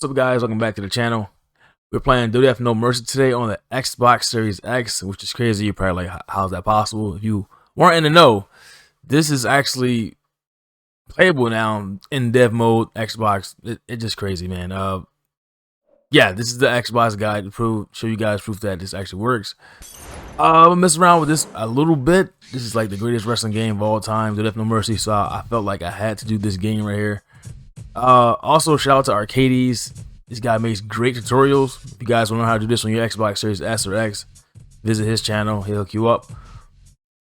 What's up, guys? Welcome back to the channel. We're playing WWF No Mercy today on the Xbox Series X, which is crazy. You're probably like, how's that possible? If you weren't in the know, this is actually playable now in dev mode. Xbox, it's just crazy, man. Yeah, this is the Xbox guide to show you guys proof that this actually works. I'm gonna mess around with this a little bit. This is like the greatest wrestling game of all time, WWF No Mercy. So I felt like I had to do this game right here. Also, shout out to Arcades. This guy makes great tutorials. If you guys want to know how to do this on your Xbox Series S or X, visit his channel. He'll hook you up.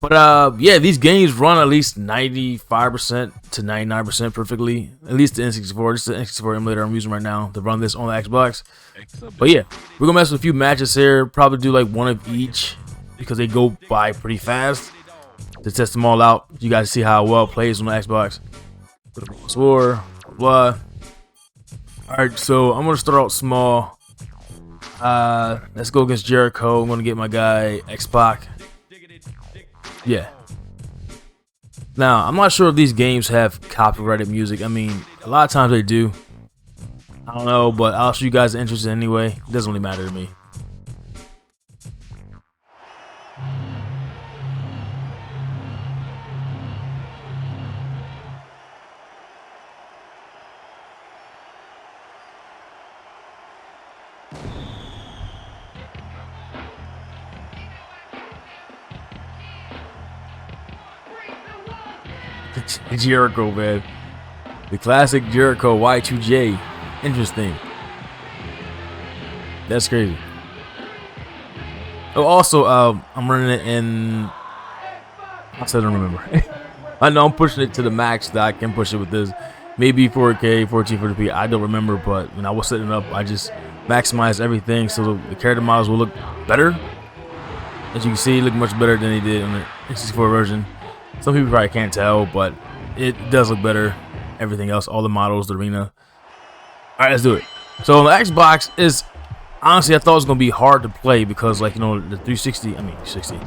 But yeah, these games run at least 95% to 99% perfectly. At least the N64. This is the N64 emulator I'm using right now to run this on the Xbox. But yeah, we're gonna mess with a few matches here. Probably do like one of each because they go by pretty fast to test them all out. You guys see how well it plays on the Xbox. War, blah. Alright, so I'm gonna start out small. Let's go against Jericho. I'm gonna get my guy X-Pac. Yeah. Now, I'm not sure if these games have copyrighted music. I mean, a lot of times they do. I don't know, but I'll show you guys the interest anyway. It doesn't really matter to me. Jericho, man. The classic Jericho Y2J. Interesting. That's crazy. Oh, also, I'm running it in. I still don't remember. I know I'm pushing it to the max that I can push it with this. Maybe 4K, 1440p. I don't remember, but when I was setting it up, I just maximized everything so the character models will look better. As you can see, look much better than they did on the N64 version. Some people probably can't tell, but it does look better. Everything else, all the models, the arena. Alright, let's do it. So on the Xbox is honestly, I thought it was gonna be hard to play because, like, you know, the 360. I mean, 60.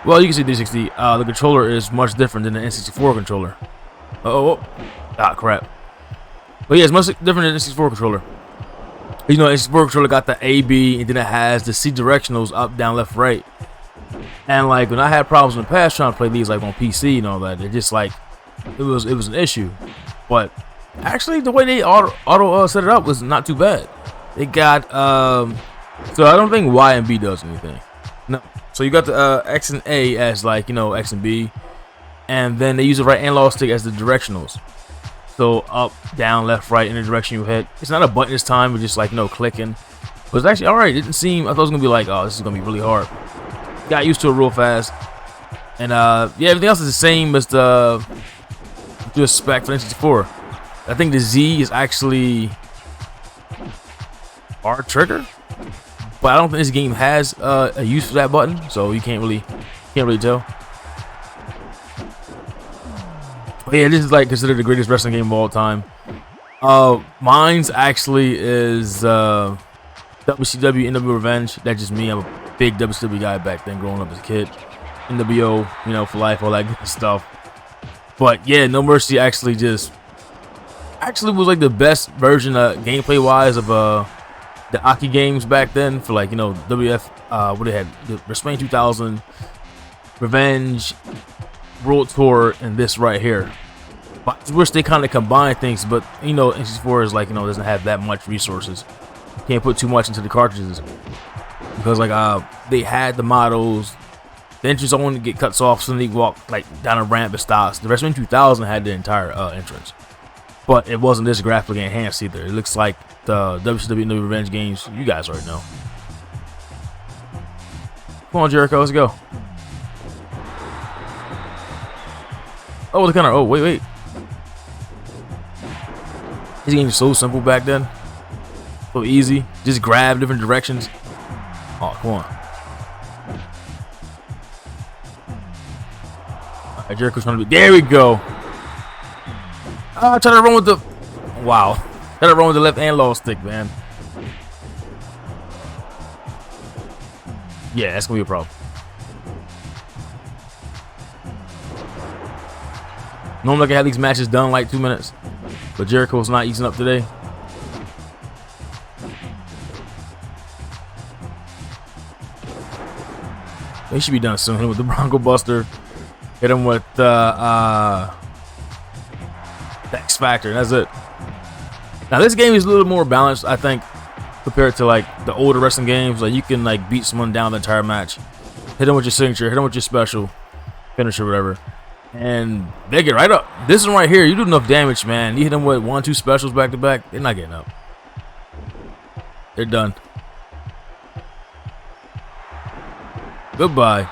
Well, you can see 360. The controller is much different than the N64 controller. Crap. But yeah, it's much different than the N64 controller. You know, the N64 controller got the A, B, and then it has the C directionals up, down, left, right. And like when I had problems in the past trying to play these like on PC and all that, it just like it was an issue. But actually, the way they auto set it up was not too bad. They got so I don't think Y and B does anything. No. So you got the X and A as, like, you know, X and B, and then they use the right analog stick as the directionals. So up, down, left, right in the direction you hit. It's not a button this time, but just like, you know, clicking. But it's actually alright. It didn't seem. I thought it was gonna be like, oh, this is gonna be really hard. Got used to it real fast. And yeah, everything else is the same as the spec for N64. I think the Z is actually R trigger, but I don't think this game has a use for that button, so you can't really tell. But yeah, this is like considered the greatest wrestling game of all time. Mine's actually is WCW NWO Revenge. That's just me. I'm a big WCW guy back then, growing up as a kid. NWO, you know, for life, all that good stuff. But yeah, No Mercy actually was like the best version, gameplay wise, of the Aki games back then. For, like, you know, WWF, what they had, the WrestleMania 2000, Revenge, World Tour, and this right here. But I wish they kind of combine things, but you know, N64 is like, you know, doesn't have that much resources. Can't put too much into the cartridges because, like, they had the models. The entrance only get cuts off, so then they walk like down a ramp and stops. The WrestleMania 2000 had the entire entrance, but it wasn't this graphically enhanced either. It looks like the WCW No Revenge games. You guys already know. Come on, Jericho, let's go. Oh, the kind of. Oh, wait. This game was so simple back then. So easy. Just grab different directions. Oh, come on. Alright, Jericho's trying to be. There we go. Try to run with the. Wow. Try to run with the left analog stick, man. Yeah, that's gonna be a problem. Normally I can have these matches done in like 2 minutes, but Jericho's not easing up today. He should be done soon. Hit him with the Bronco Buster. Hit him with the X Factor. That's it. Now this game is a little more balanced, I think, compared to like the older wrestling games. Like you can like beat someone down the entire match, hit him with your signature, hit him with your special finisher, whatever, and they get right up. This one right here, you do enough damage, man. You hit them with 1-2 specials back to back, they're not getting up. They're done. Goodbye.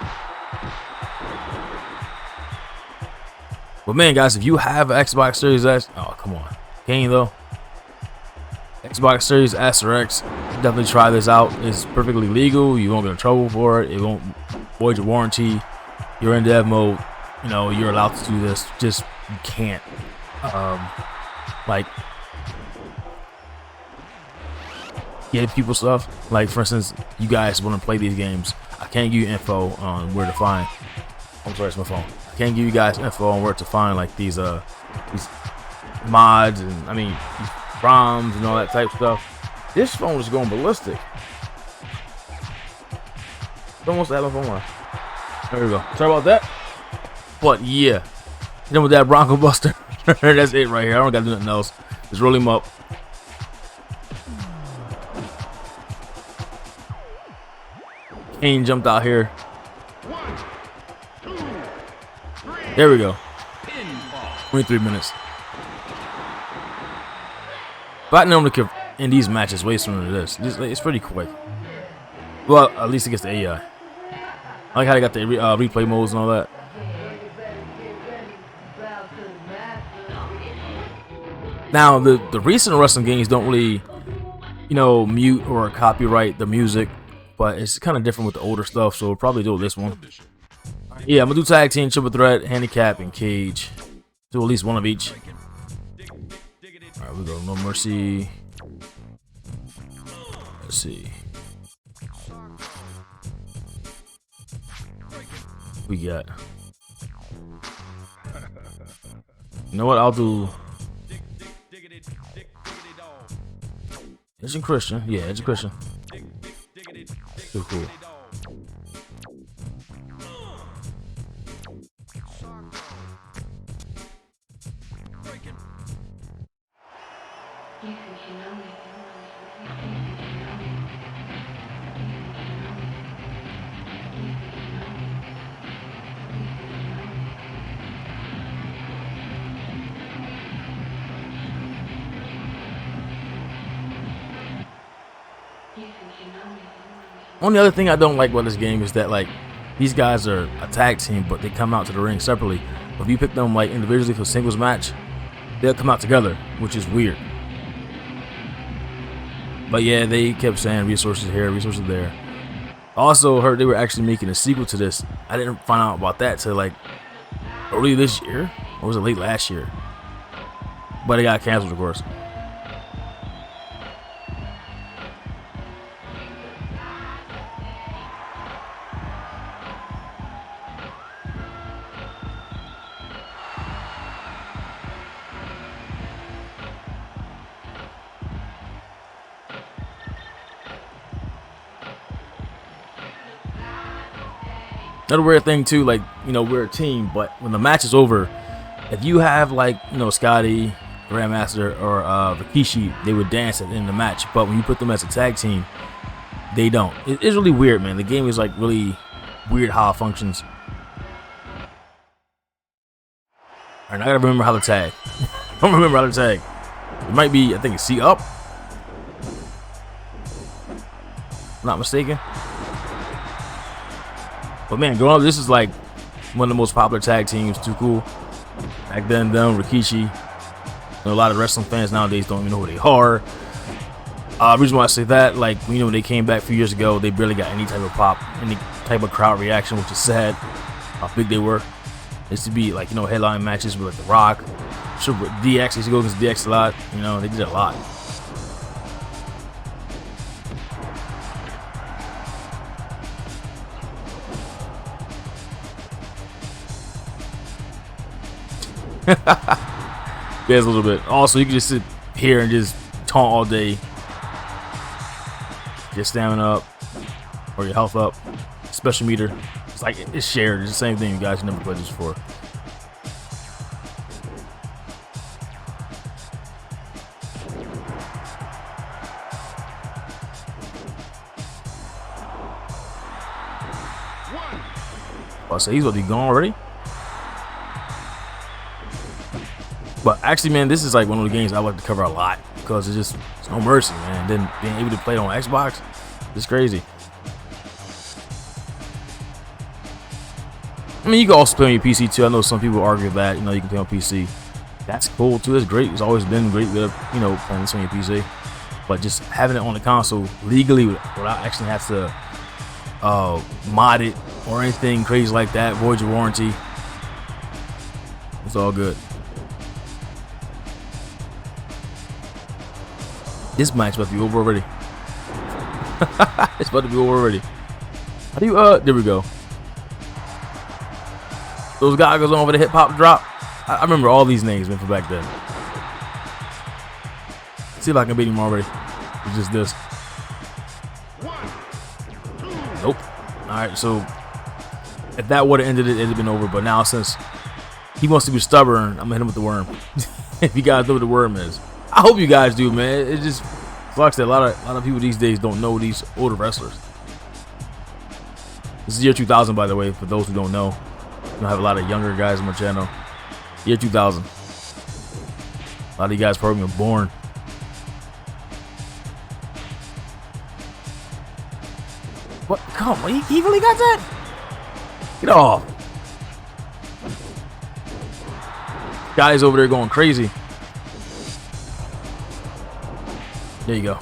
But man, guys, if you have an Xbox Series X, oh come on, Kane though. Xbox Series S or X, definitely try this out. It's perfectly legal. You won't get in trouble for it. It won't void your warranty. You're in dev mode. You know, you're allowed to do this. Just you can't like give people stuff. Like for instance, you guys want to play these games. I can't give you info on where to find. I'm sorry, it's my phone. I can't give you guys info on where to find like these mods and I mean these ROMs and all that type of stuff. This phone is going ballistic. It's almost had my phone on. There we go. Sorry about that. But yeah, hit him with that Bronco Buster. That's it right here. I don't gotta do nothing else. Just roll him up. Kane jumped out here. There we go. 23 minutes. But I normally could in these matches way sooner than this. It's pretty quick. Well, at least against the AI. I like how they got the replay modes and all that. Now, the recent wrestling games don't really, you know, mute or copyright the music, but it's kind of different with the older stuff, so we'll probably do this one. Yeah, I'm gonna do tag team, triple threat, handicap, and cage. Do at least one of each. Alright, we go. No Mercy. Let's see. We got. You know what? I'll do. Edge and Christian. Yeah, Edge and Christian. Too cool. Only other thing I don't like about this game is that like these guys are a tag team, but they come out to the ring separately. If you pick them like individually for a singles match, they'll come out together, which is weird. But yeah, they kept saying resources here, resources there. Also heard they were actually making a sequel to this. I didn't find out about that till like early this year, or was it late last year? But it got canceled, of course. Another weird thing too, like, you know, we're a team, but when the match is over, if you have like, you know, Scotty, Grandmaster, or Rikishi, they would dance at the end of the match. But when you put them as a tag team, they don't. It's really weird, man. The game is like really weird how it functions. Alright, I gotta remember how to tag. I don't remember how to tag. It might be, I think it's C up. Not mistaken. But man, growing up, this is like one of the most popular tag teams. Too cool. Back then, Rikishi. You know, a lot of wrestling fans nowadays don't even know who they are. Reason why I say that, like, you know, when they came back a few years ago, they barely got any type of pop, any type of crowd reaction, which is sad. How big they were. They used to be like, you know, headline matches with like The Rock. Sure, DX used to go against DX a lot. You know, they did a lot. There's a little bit. Also, you can just sit here and just taunt all day. Get stamina up or your health up. Special meter. like it's shared. It's the same thing. You guys never played this before. Oh, so he's about to be gone already. But actually, man, this is like one of the games I like to cover a lot because it's no mercy, man. Then being able to play it on Xbox, it's crazy. I mean, you can also play on your PC too. I know some people argue that, you know, you can play on PC. That's cool too. It's great. It's always been great with, you know, playing this on your PC. But just having it on the console legally without actually have to mod it or anything crazy like that, void your warranty, it's all good. This match about to be over already. It's about to be over already. How do you there we go. Those goggles on over the hip hop drop. I remember all these names, man, from back then. See if I can beat him already. It's just this. Nope. Alright, so if that would have ended it, it'd have been over. But now since he wants to be stubborn, I'm gonna hit him with the worm. If you guys know what the worm is. I hope you guys do, man. It just sucks that a lot of people these days don't know these older wrestlers. This is year 2000, by the way, for those who don't know. I have a lot of younger guys on my channel. Year 2000. A lot of you guys probably been born. What? Come on, he really got that? Get off. Guys over there going crazy. There you go.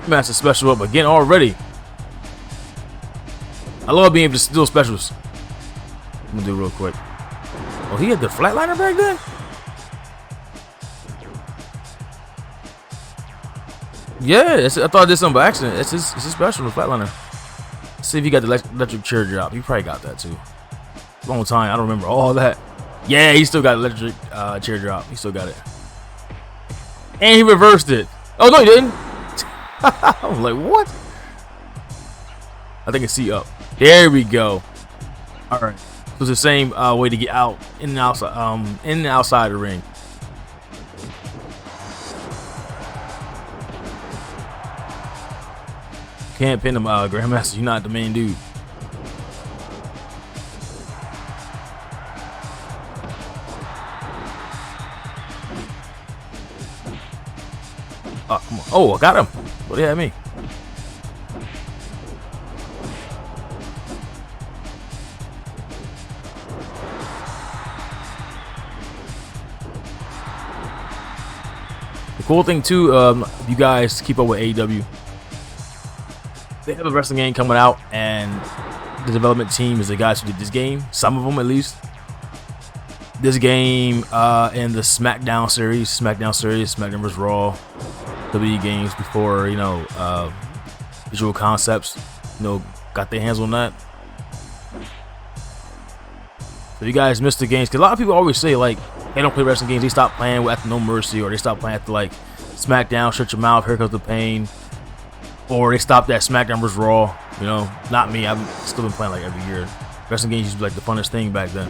Master special up again already. I love being able to steal specials. I'm gonna do it real quick. Oh, he had the flatliner back then? Yeah, I thought I did something by accident. It's his special, the flatliner. Let's see if he got the electric chair drop. He probably got that too. Long time, I don't remember all that. Yeah, he still got electric chair drop. He still got it. And he reversed it. Oh, no, he didn't. I was like, what? I think it's C up. There we go. All right. So it's the same way to get out in and outside the ring. Can't pin him, Grandmaster. You're not the main dude. Oh, come on. Oh, I got him. What do you have me? The cool thing too, you guys keep up with AEW. They have a wrestling game coming out, and the development team is the guys who did this game. Some of them, at least. This game and the SmackDown series, SmackDown vs. Raw, WWE games before, you know, Visual Concepts, you know, got their hands on that. So you guys missed the games, because a lot of people always say, like, they don't play wrestling games, they stop playing after No Mercy, or they stop playing after, like, SmackDown, Shut Your Mouth, Here Comes the Pain, or they stopped at SmackDown vs. Raw. You know, not me, I've still been playing like every year. Wrestling games used to be like the funnest thing back then.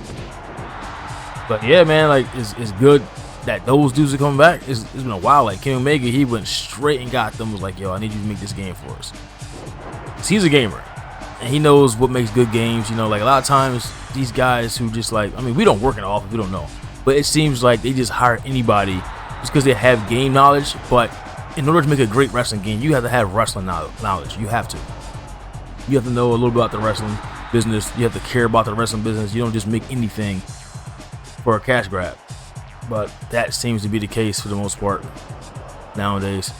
But yeah, man, like, it's good that those dudes are coming back. It's been a while. Like, Kenny Omega, he went straight and got them, was like, yo, I need you to make this game for us. Because he's a gamer, and he knows what makes good games. You know, like, a lot of times, these guys who just, like, I mean, we don't work in the office, we don't know. But it seems like they just hire anybody just because they have game knowledge. But in order to make a great wrestling game, you have to have wrestling knowledge. You have to. You have to know a little bit about the wrestling business. You have to care about the wrestling business. You don't just make anything for a cash grab. But that seems to be the case for the most part nowadays.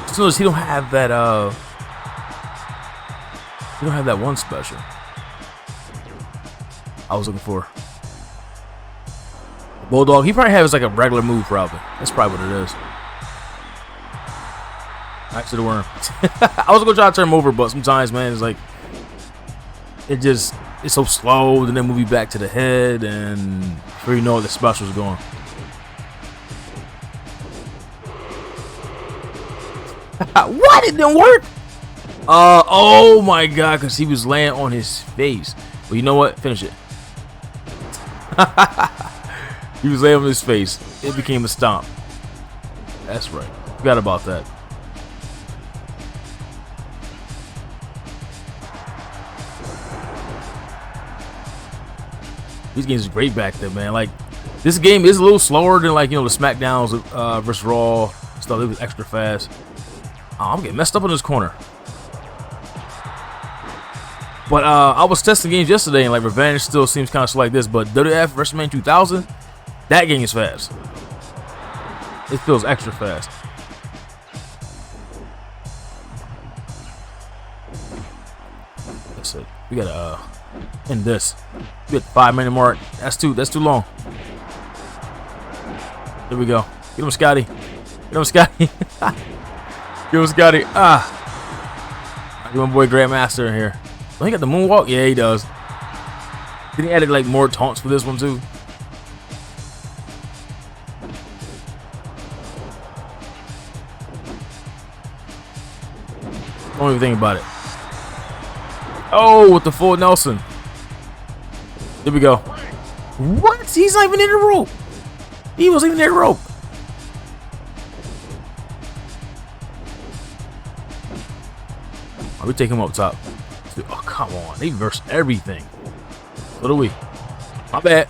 Just notice he don't have that one special I was looking for. Bulldog, he probably has like a regular move, probably. That's probably what it is. Back to the worm. I was gonna try to turn him over, but sometimes, man, it's like it's so slow, and then move you back to the head, and before you know it, the special's going. What? It didn't work? Oh my god, because he was laying on his face. Well, you know what? Finish it. He was laying on his face. It became a stomp. That's right. Forgot about that. These games are great back then, man. Like, this game is a little slower than, like, you know, the SmackDowns versus Raw stuff. It was extra fast. Oh, I'm getting messed up in this corner. But I was testing games yesterday, and like Revenge still seems kind of slow like this. But WWF WrestleMania 2000, that game is fast. It feels extra fast. Let's see. We gotta end this. We got the 5-minute mark. That's too long. There we go. Get him, Scotty. Get him, Scotty. Get him, Scotty. Get my boy Grandmaster in here. Oh, he got the moonwalk? Yeah, he does. Then he added like more taunts for this one too. Don't even think about it. Oh, with the full Nelson. There we go. What? He's not even in the rope. He wasn't even in the rope. We take him up top. Oh, come on. They reverse everything. So do we. My bad.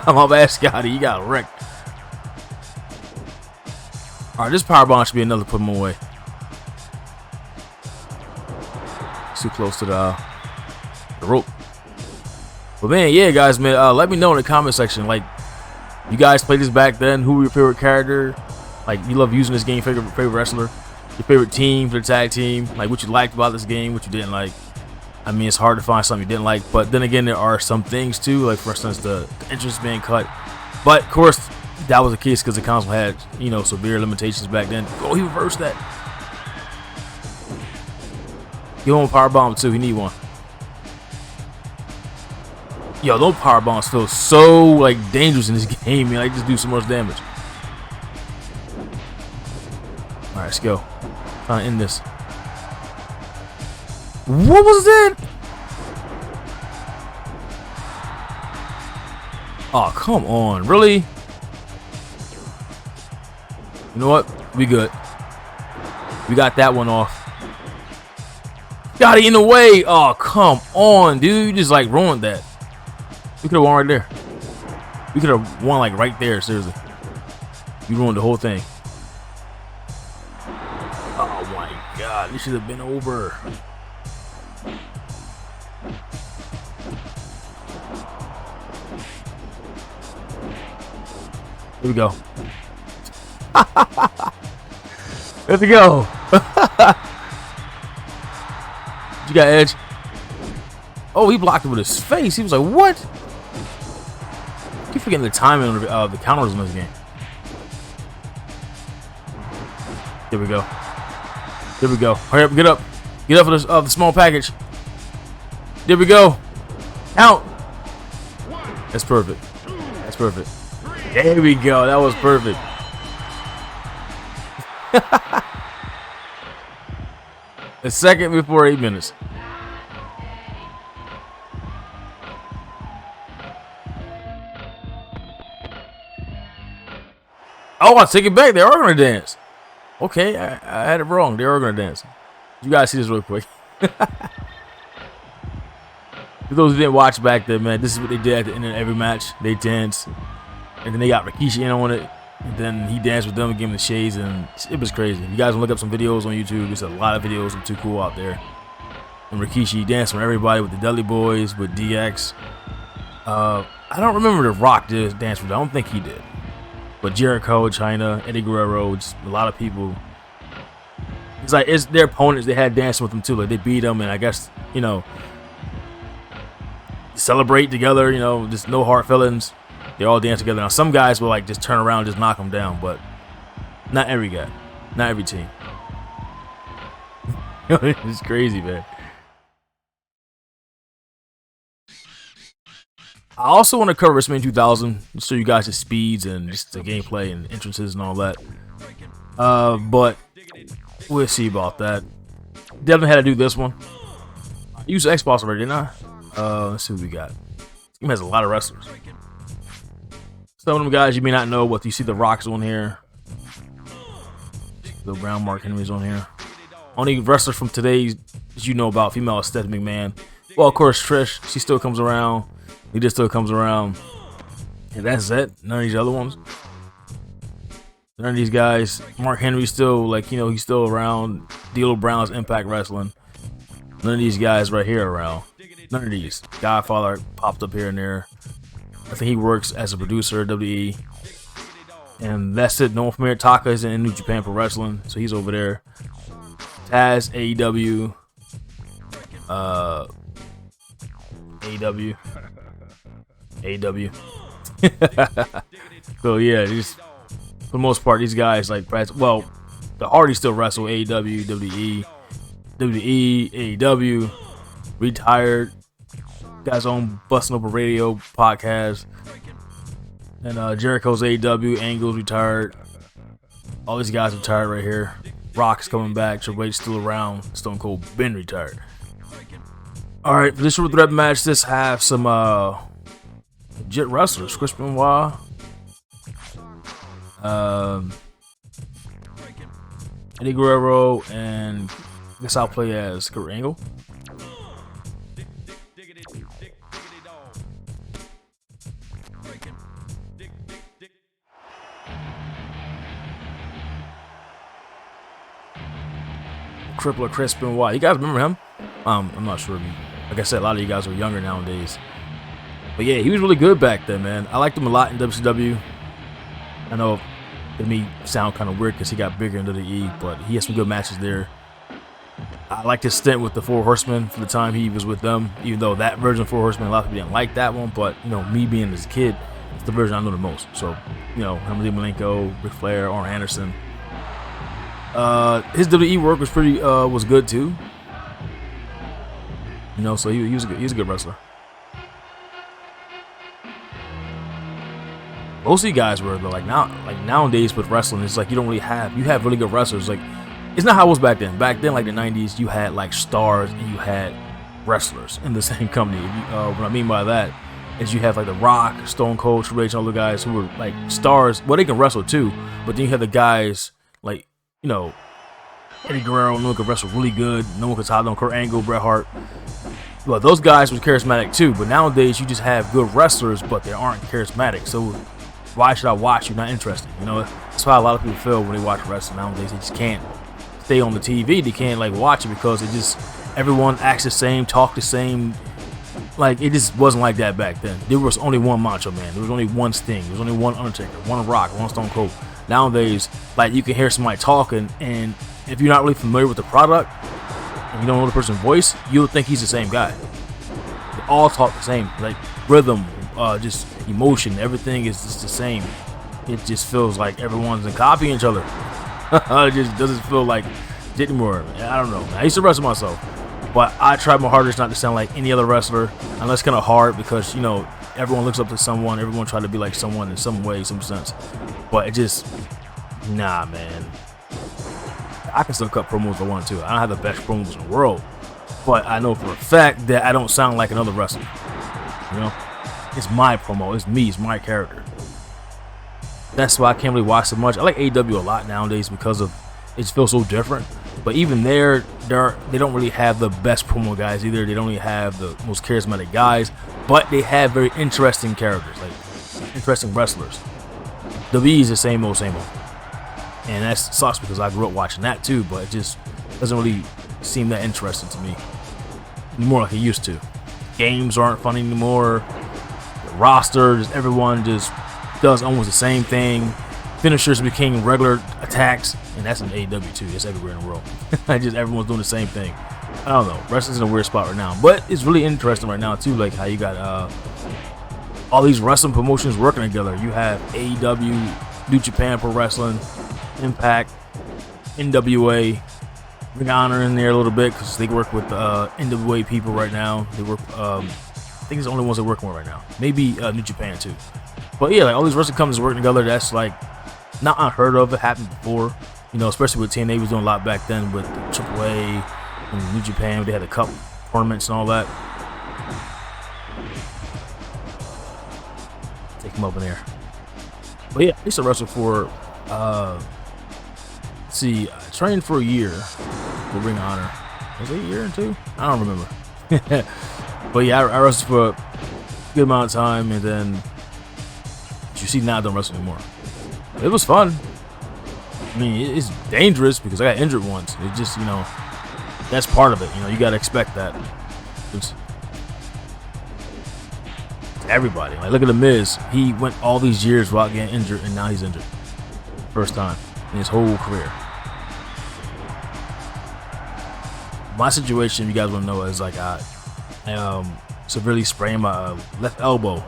My bad, Scotty. You got wrecked. Alright, this power bomb should be another put him away. Too close to the rope. But man, yeah, guys, man, let me know in the comment section. Like, you guys played this back then. Who were your favorite character? Like, you love using this game. Favorite wrestler. Your favorite team for the tag team. Like, what you liked about this game. What you didn't like. I mean, it's hard to find something you didn't like, but then again, there are some things too, like for instance, the interest being cut. But of course, that was the case because the console had, you know, severe limitations back then. Oh, he reversed that. Give him a power bomb too. He need one. Yo, those power bombs feel so like dangerous in this game, man. Like, just do so much damage. All right, let's go. Trying to end this. What was that? Oh, come on. Really? You know what? We good. We got that one off. Got it in the way. Oh, come on, dude. You just like ruined that. We could have won right there. We could have won like right there, seriously. You ruined the whole thing. Oh my god. This should have been over. Here we go. Let's go. You got Edge. Oh, he blocked it with his face. He was like, what? I keep forgetting the timing of the counters in this game. Here we go. Here we go. Hurry up, get up. Get up for the small package. There we go. Out. That's perfect. That's perfect. There we go. That was perfect. A second before 8 minutes. Oh, I take it back. They are going to dance. Okay, I had it wrong. They are going to dance. You guys see this real quick. For those who didn't watch back then, man, this is what they did at the end of every match. They danced. And then they got Rikishi in on it. And then he danced with them and gave him the shades. And it was crazy. If you guys want to look up some videos on YouTube, there's a lot of videos of Too Cool out there. And Rikishi danced with everybody, with the Dudley Boys, with DX. I don't remember The Rock did dance with them. I don't think he did. But Jericho, China, Eddie Guerrero, just a lot of people. It's like, it's their opponents. They had dancing with them too. Like, they beat them. And I guess, you know, celebrate together. You know, just no hard feelings. They all dance together. Now, some guys will like just turn around and just knock them down, but not every guy, not every team. It's crazy, man. I also want to cover WrestleMania 2000, to show you guys the speeds and just the gameplay and entrances and all that. But we'll see about that. Definitely had to do this one. I used Xbox already, didn't I? Let's see what we got. This game has a lot of wrestlers. Some of them guys you may not know, but you see the Rock's on here. The Brown Mark Henry's on here. Only wrestler from today you know about, female, is Stephanie McMahon. Well, of course, Trish, she still comes around. Lita still comes around. And that's it. None of these other ones. None of these guys. Mark Henry's still, like, you know, he's still around. D'Lo Brown's Impact Wrestling. None of these guys right here around. None of these. Godfather popped up here and there. I think he works as a producer at WWE. And that's it. No one from here. Taka is in New Japan Pro Wrestling, so he's over there. Taz, AEW. AEW. So yeah, just for the most part, these guys like, well, the Hardys still wrestle AEW, WWE, AEW, retired. Guy's own Bustin' Open Radio podcast. And Jericho's AEW, Angle's retired. All these guys retired right here. Rock's coming back, Triple H still around, Stone Cold been retired. Alright, for this triple threat match, this have some legit wrestlers. Chris Benoit. Eddie Guerrero, and I guess I'll play as Kurt Angle. Crippler Chris Benoit. You guys remember him? I'm not sure if you, like I said, a lot of you guys are younger nowadays. But yeah, he was really good back then, man. I liked him a lot in WCW. I know it may sound kind of weird because he got bigger in WWE, but he had some good matches there. I liked his stint with the Four Horsemen for the time he was with them, even though that version of Four Horsemen, a lot of people didn't like that one, but, you know, me being as a kid, it's the version I know the most. So, you know, Lee Malenko, Ric Flair, Arn Anderson. His WWE work was pretty was good too. You know, so he was a good wrestler. Most of you guys were though, like nowadays with wrestling, it's like you have really good wrestlers. Like, it's not how it was back then. Back then, like the 90s, you had like stars and you had wrestlers in the same company. What I mean by that is you have like The Rock, Stone Cold, Triple H, all the guys who were like stars. Well, they can wrestle too, but then you have the guys like, you know, Eddie Guerrero, no one could wrestle really good. No one could top them. Kurt Angle, Bret Hart. Well, those guys were charismatic too, but nowadays you just have good wrestlers, but they aren't charismatic. So why should I watch? You're not interested. You know, that's why a lot of people feel when they watch wrestling nowadays. They just can't stay on the TV. They can't like watch it because it just, everyone acts the same, talk the same. Like, it just wasn't like that back then. There was only one Macho Man. There was only one Sting. There was only one Undertaker, one Rock, one Stone Cold. Nowadays, like, you can hear somebody talking, and if you're not really familiar with the product and you don't know the person's voice, you'll think he's the same guy. They all talk the same, like rhythm, just emotion, everything is just the same. It just feels like everyone's copying each other. It just doesn't feel like it anymore. I don't know. I used to wrestle myself, but I tried my hardest not to sound like any other wrestler, and that's kind of hard because, you know, everyone looks up to someone, everyone tried to be like someone in some way, some sense, but it just, nah, man. I can still cut promos if I want to. I don't have the best promos in the world, but I know for a fact that I don't sound like another wrestler. You know, it's my promo, it's me, it's my character. That's why I can't really watch so much. I like AEW a lot nowadays because of it feels so different. But even they don't really have the best promo guys either. They don't really have the most charismatic guys, but they have very interesting characters, like interesting wrestlers. WWE is the same old, and that sucks because I grew up watching that too. But it just doesn't really seem that interesting to me anymore like it used to. Games aren't fun anymore. The roster, just everyone just does almost the same thing. Finishers became regular attacks, and that's in AEW too. It's everywhere in the world. Just everyone's doing the same thing. I don't know. Wrestling's in a weird spot right now, but it's really interesting right now too. Like how you got all these wrestling promotions working together. You have AEW, New Japan Pro Wrestling, Impact, NWA, Ring of Honor in there a little bit because they work with NWA people right now. They work. I think it's the only ones they're working with right now. Maybe New Japan too. But yeah, like all these wrestling companies working together. That's like not unheard of. It happened before. You know, especially with TNA was doing a lot back then with AAA and New Japan. They had the cup tournaments and all that. Take him up in there. But yeah, I used to wrestle for, let's see, I trained for a year with Ring of Honor. Was it a year or two? I don't remember. But yeah, I wrestled for a good amount of time, and then you see now I don't wrestle anymore. It was fun. I mean, it's dangerous because I got injured once. It just, you know, that's part of it. You know, you got to expect that. It's everybody. Like, look at The Miz. He went all these years without getting injured, and now he's injured. First time in his whole career. My situation, if you guys want to know, is like I severely sprained my left elbow.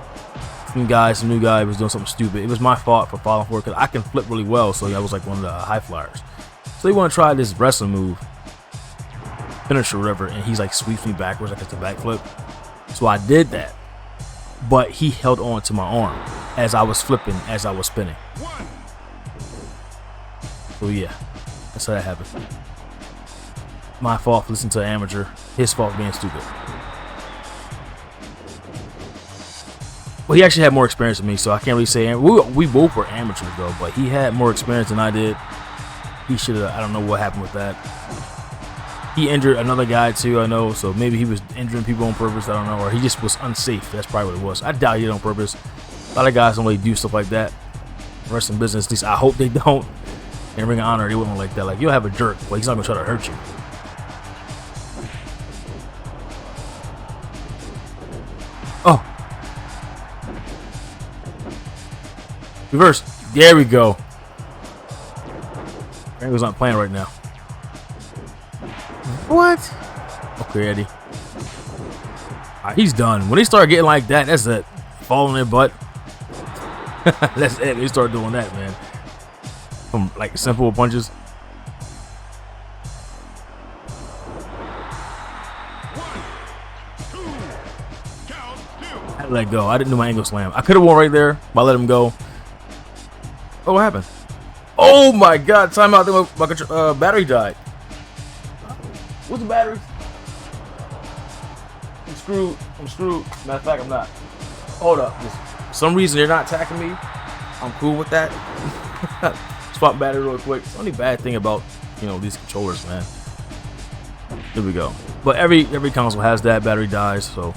Some new guy was doing something stupid. It was my fault for falling for it because I can flip really well, so I was like one of the high flyers. So they want to try this wrestling move, finisher or whatever, and he's like sweeps me backwards like it's a backflip. So I did that, but he held on to my arm as I was flipping, as I was spinning. So yeah, that's how that happened. My fault for listening to an amateur. His fault for being stupid. Well, he actually had more experience than me, so I can't really say. We both were amateurs, though, but he had more experience than I did. He should have, I don't know what happened with that. He injured another guy, too, I know, so maybe he was injuring people on purpose, I don't know, or he just was unsafe. That's probably what it was. I doubt he did it on purpose. A lot of guys don't really do stuff like that. Wrestling business, at least I hope they don't. In Ring of Honor, they wouldn't like that. Like, you'll have a jerk, but he's not going to try to hurt you. Oh. Reverse. There we go. Rango's not playing right now. What? Okay, Eddie. Alright, he's done. When they start getting like that, that's it. Fall on their butt. That's it. They start doing that, man. From like simple punches. I had to let go. I didn't do my angle slam. I could have won right there, but I let him go. Oh, what happened? Oh my God! Time out. My battery died. What's the battery? I'm screwed. I'm screwed. Matter of fact, I'm not. Hold up. For some reason they're not attacking me. I'm cool with that. Swap battery real quick. It's the only bad thing about, you know, these controllers, man. There we go. But every console has that. Battery dies, so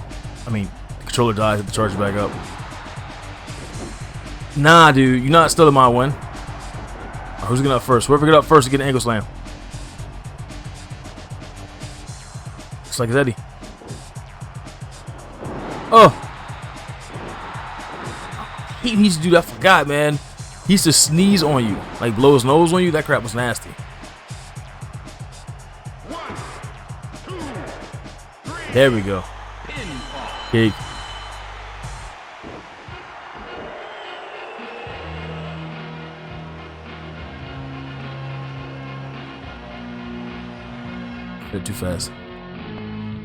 I mean, the controller dies. Have to charge it back up. Nah, dude, you're not stealing my win. Who's getting up first? Whoever get up first to get an angle slam. Looks like it's Eddie. Oh. He needs to do that. I forgot, man. He used to sneeze on you. Like blow his nose on you. That crap was nasty. 1, 2, 3. There we go. Cake. Too fast.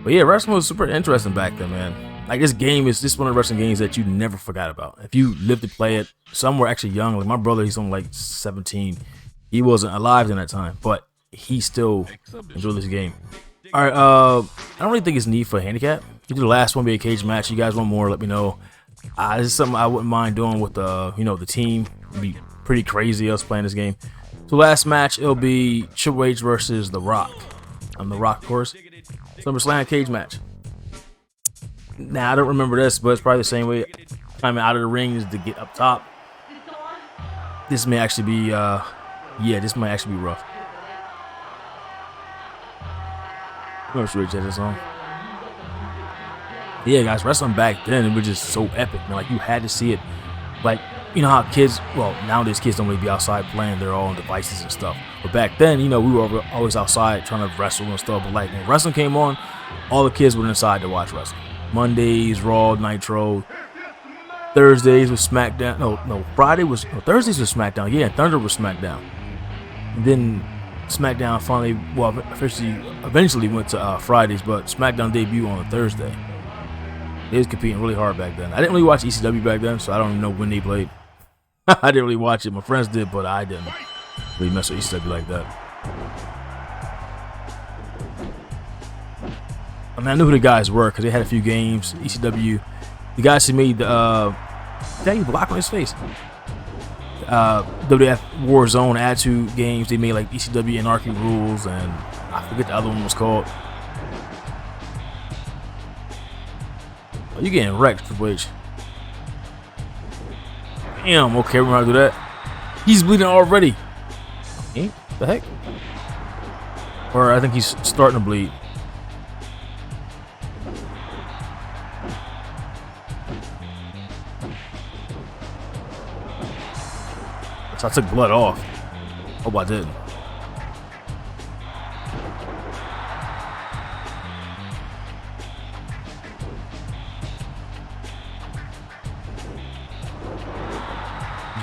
But yeah, wrestling was super interesting back then, man. Like, this game is just one of the wrestling games that you never forgot about. If you lived to play it, some were actually young. Like my brother, he's only like 17. He wasn't alive in that time, but he still enjoyed this game. All right, I don't really think it's need for a handicap. You do the last one be a cage match. You guys want more? Let me know. This is something I wouldn't mind doing with the team. It'd be pretty crazy us playing this game. So last match, it'll be Triple H versus The Rock. I'm The Rock, of course. SummerSlam cage match. Now I don't remember this, but it's probably the same way. Climbing out of the ring is to get up top. This may actually be, this might actually be rough. I'm not sure which this on. Yeah, guys, wrestling back then, it was just so epic, man. Like, you had to see it. Like, you know how kids, well, nowadays kids don't really be outside playing. They're all on devices and stuff. But back then, you know, we were always outside trying to wrestle and stuff. But like when wrestling came on, all the kids were inside to watch wrestling. Mondays, Raw, Nitro. Thursdays was SmackDown. Thursdays was SmackDown. Yeah, Thunder was SmackDown. And then SmackDown finally, well, eventually went to Fridays, but SmackDown debuted on a Thursday. They was competing really hard back then. I didn't really watch ECW back then, so I don't even know when they played. I didn't really watch it. My friends did, but I didn't. really mess with ECW like that. I mean, I knew who the guys were because they had a few games. ECW, the guys who made the dang block on his face. WWF Warzone Attitude games. They made like ECW Anarchy Rules, and I forget the other one was called. Oh, you getting wrecked, Triple H. Damn. Okay, we're gonna do that. He's bleeding already. What the heck? Or I think he's starting to bleed. So I took blood off. Hope I didn't.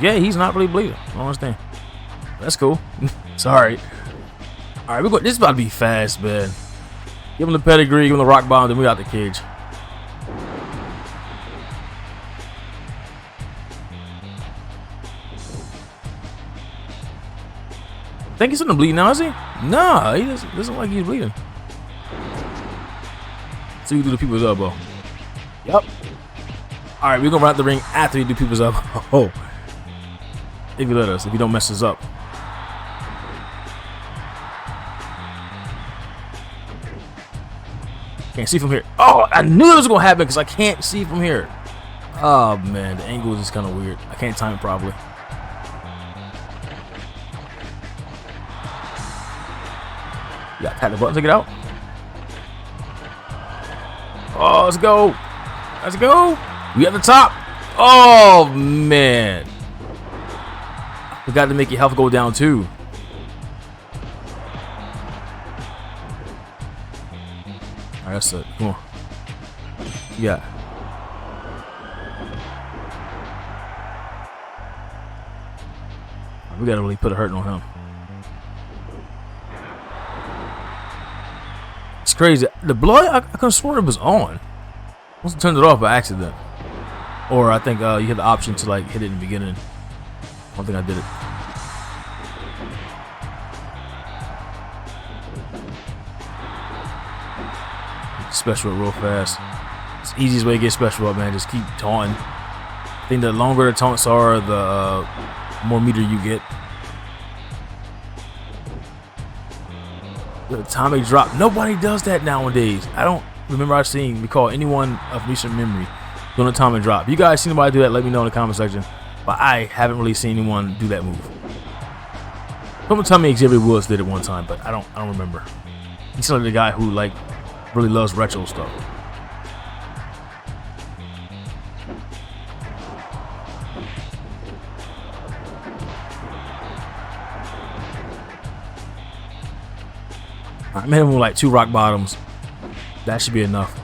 Yeah, he's not really bleeding. I don't understand. That's cool. Sorry. Alright, we're going. This is about to be fast, man. Give him the pedigree, give him the rock bomb, then we out the cage. I think he's gonna bleed now, is he? Nah, he doesn't look like he's bleeding. So you do the people's elbow. Yep. Alright, we're gonna run out the ring after you do people's elbow. Oh. If you let us, if you don't mess us up. Can't see from here. Oh, I knew it was gonna happen because I can't see from here. Oh man, the angle is just kind of weird. I can't time it properly. You gotta tap the button to get out. Oh, let's go. Let's go. We at the top. Oh, man. We got to make your health go down, too. All right, that's it. Come on. Yeah. We got to really put a hurting on him. It's crazy. The blood, I could have sworn it was on. I must have turned it off by accident. Or I think you had the option to like hit it in the beginning. I don't think I did it. Special up real fast. It's the easiest way to get special up, man. Just keep taunting. I think the longer the taunts are, the more meter you get. The atomic drop. Nobody does that nowadays. I don't remember recall anyone of recent memory doing an atomic drop. If you guys see anybody do that, let me know in the comment section. But I haven't really seen anyone do that move. Someone tell me Xavier Woods did it one time, but I don't remember. He's like the guy who like really loves retro stuff. I made him with like 2 rock bottoms. That should be enough.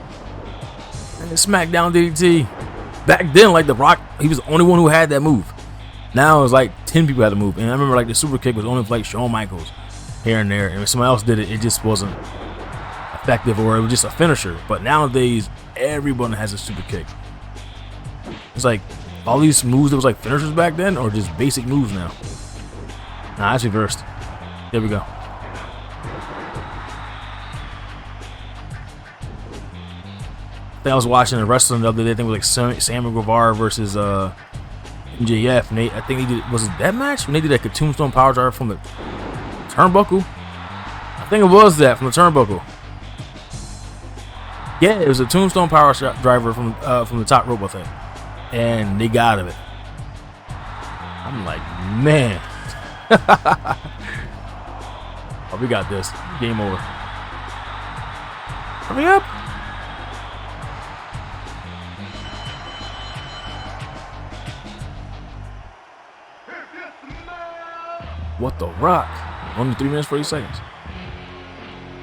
And the SmackDown DDT. Back then, like the Rock, he was the only one who had that move. Now it's like 10 people had the move. And I remember like the super kick was only for like Shawn Michaels here and there. And if somebody else did it, it just wasn't effective, or it was just a finisher. But nowadays, everyone has a super kick. It's like all these moves that was like finishers back then, or just basic moves now. Nah, that's reversed. There we go. I was watching a wrestling the other day. I think it was like Sam Guevara versus MJF, and I think they did, was it that match when they did like a tombstone power driver from the turnbuckle? I think it was that from the turnbuckle. Yeah, it was a tombstone power driver from the top rope, I think, and they got out of it. I'm like, man, oh, we got this. Game over. Hurry up. What the Rock? Only 3 minutes 40 seconds.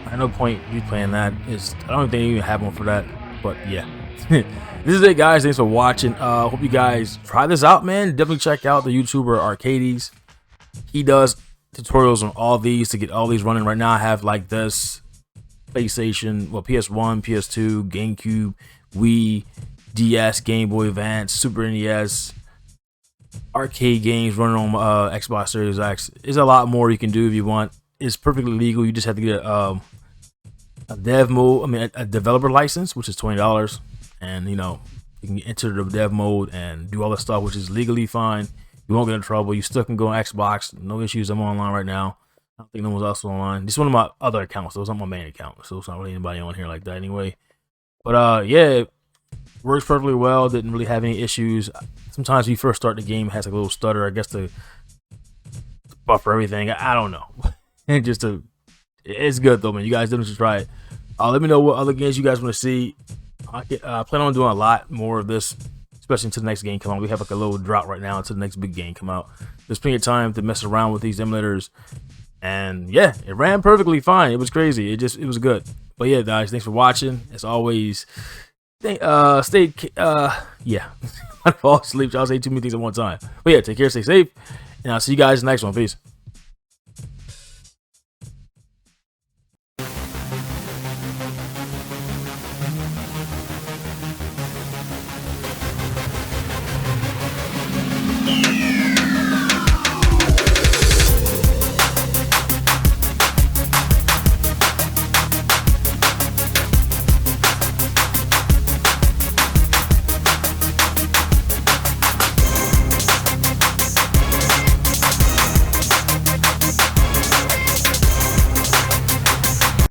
I no point you playing that. I don't think you even have one for that. But yeah. This is it, guys. Thanks for watching. Hope you guys try this out, man. Definitely check out the YouTuber Arcades. He does tutorials on all these to get all these running. Right now I have like this PlayStation, well, PS1, PS2, GameCube, Wii, DS, Game Boy Advance, Super NES, arcade games running on Xbox Series X. There's a lot more you can do if you want. It's perfectly legal. You just have to get a dev mode. I mean, a developer license, which is $20, and you know you can enter the dev mode and do all the stuff, which is legally fine. You won't get in trouble. You still can go on Xbox. No issues. I'm online right now. I don't think no one's also online. This is one of my other accounts. So it's not my main account. So it's not really anybody on here like that anyway. But yeah, it works perfectly well. Didn't really have any issues. Sometimes when you first start the game, it has like a little stutter. I guess to buffer everything. I don't know. And it's good though, man. You guys definitely should try it. Let me know what other games you guys want to see. I plan on doing a lot more of this, especially until the next game come out. We have like a little drought right now until the next big game come out. There's plenty of time to mess around with these emulators, and yeah, it ran perfectly fine. It was crazy. It was good. But yeah, guys, thanks for watching. As always, yeah. I fall asleep. I'll say too many things at one time. But yeah, take care, stay safe, and I'll see you guys in the next one. Peace.